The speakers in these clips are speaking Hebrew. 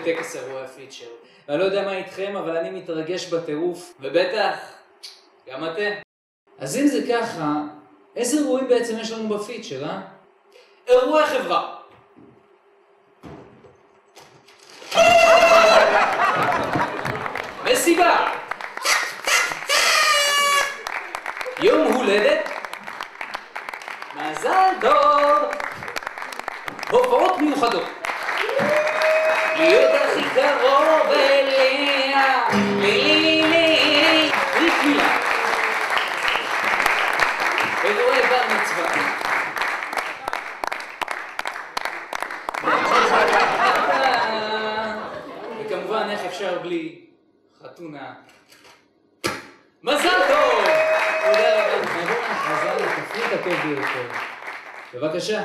לטקס אירועי הפיצ'ר. ואני לא יודע מה איתכם, אבל אני מתרגש בטירוף, ובטח, גם אתם. אז אם זה ככה, איזה אירועים בעצם יש לנו בפיצ'ר, אה? אירועי חברה. מסיבה. יום הולדת. מזל טוב. הופעות מיוחדות. להיות הכי קרוב אליה. תפילה. אירועי בר מצווה. וכמובן איך אפשר בלי חתונה. מזל טוב! תודה רבה. נעבור להכרזה לתפריט הטוב ביותר. בבקשה.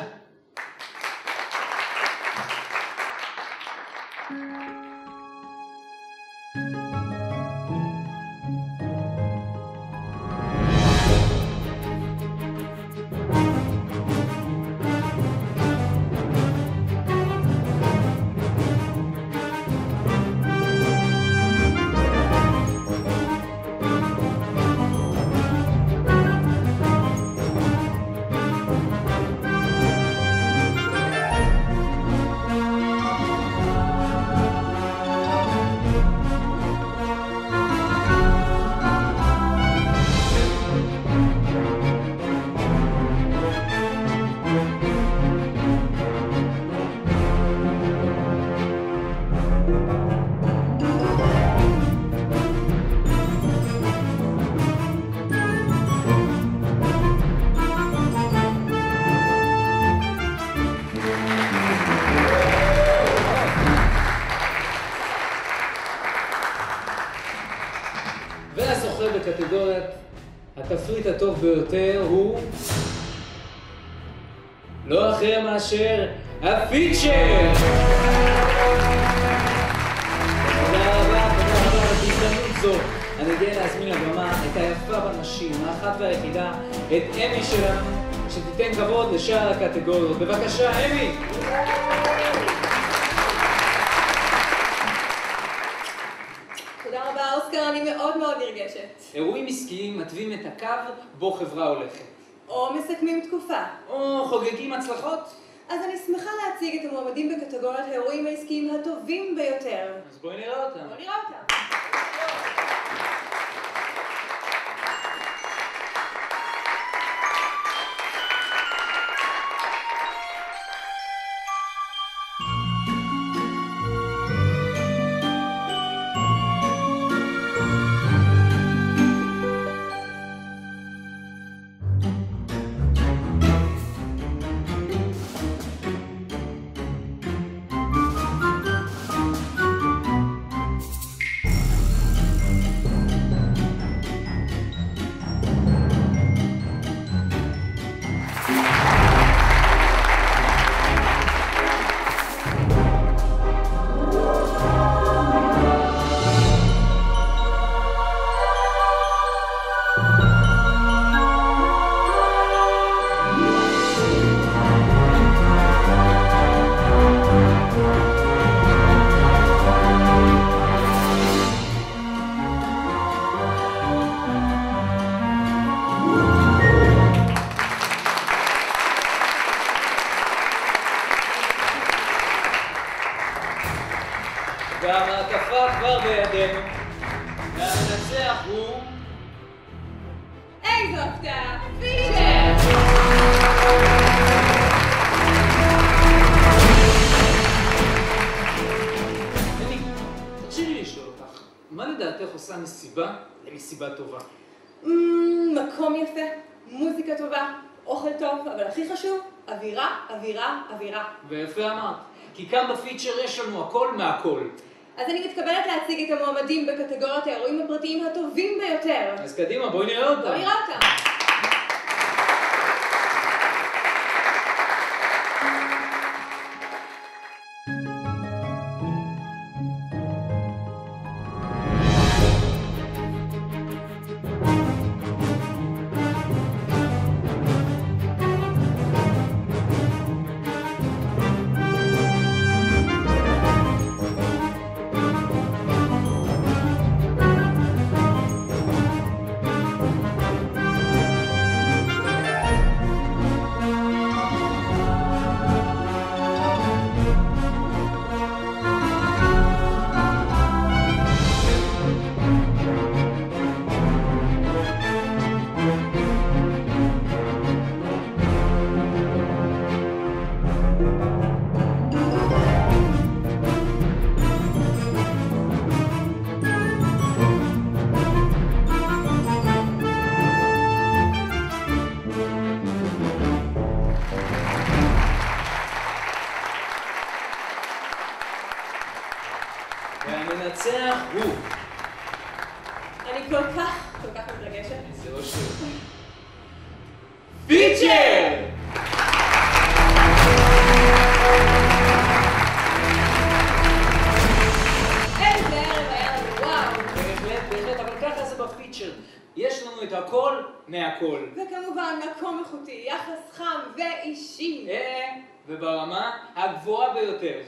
והזוכה בקטגוריית התפריט הטוב ביותר הוא לא אחר מאשר הפיצ'ר! תודה רבה בהזדמנות זו. אני גאה להזמין לבמה את היפה בנשים, האחת והיחידה, את אמי שלנו, שתיתן כבוד לשאר הקטגוריות. בבקשה, אמי! תודה רבה, אוסקר, אני מאוד נרגשת. אירועים עסקיים מתווים את הקו בו חברה הולכת. או מסכמים תקופה. או חוגגים הצלחות. אז אני שמחה להציג את המועמדים בקטגוריית האירועים העסקיים הטובים ביותר. אז בואי נראה אותם. בואי נראה אותם. והמעטפה כבר בידינו, והמנצח הוא... איזו הפתעה! פיצ'ר! אמי, תרשי לי לשאול אותך, מה לדעתך עושה מסיבה למסיבה טובה? מקום יפה, מוזיקה טובה, אוכל טוב, אבל הכי חשוב, אווירה, אווירה, אווירה. ויפה אמרת, כי כאן בפיצ'ר יש לנו הכל מהכל. אז אני מתכוונת להציג את המועמדים בקטגוריית האירועים הפרטיים הטובים ביותר. אז קדימה, בואי נראה אותם. בואי נראה אותם. אני כל כך מתרגשת. זה לא שוב. פיצ'ר! איזה ערב היה לנו, וואו. בהחלט, אבל ככה זה בפיצ'ר. יש לנו את הכל מהכל. וכמובן מקום איכותי, יחס חם ואישי. וברמה הגבוהה ביותר.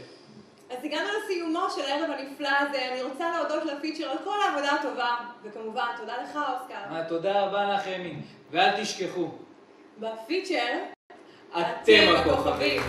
אז הגענו לסיומו של הערב הנפלא הזה, אני רוצה להודות לפיצ'ר על כל העבודה הטובה, וכמובן תודה לך אוסקר. תודה רבה לך אמי, ואל תשכחו. בפיצ'ר אתם הכוכבים.